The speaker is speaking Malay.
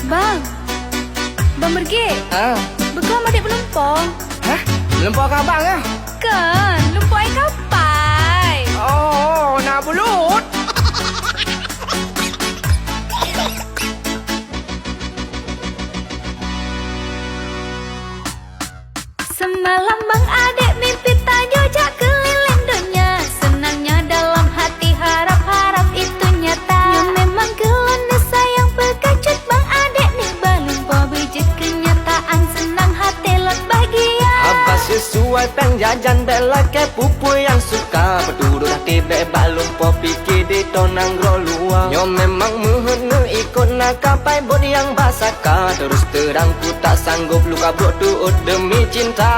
Bang, bang pergi. Bekam adik belumpong. Hah? Belumpong ke abang ya? Kan, lumpur air kapai. Oh, nak bulut. Semalam bang adik mimpi tajujak keliling dunia. Senangnya dalam hati harap-harap itu nyata. Ya memang gelana sayang berkacut bang adik nih balumpo wujud kenyataan. Senang hati lot bahagia. Apa sesuai peng jajan bela ke pupu yang suka. Berduduk hati bebak lumpo pikir di tonang rolua. Yo memang muhunu ikut nak kapai bot yang basaka. Terus terang ku tak sanggup luka bot tuut demi cinta.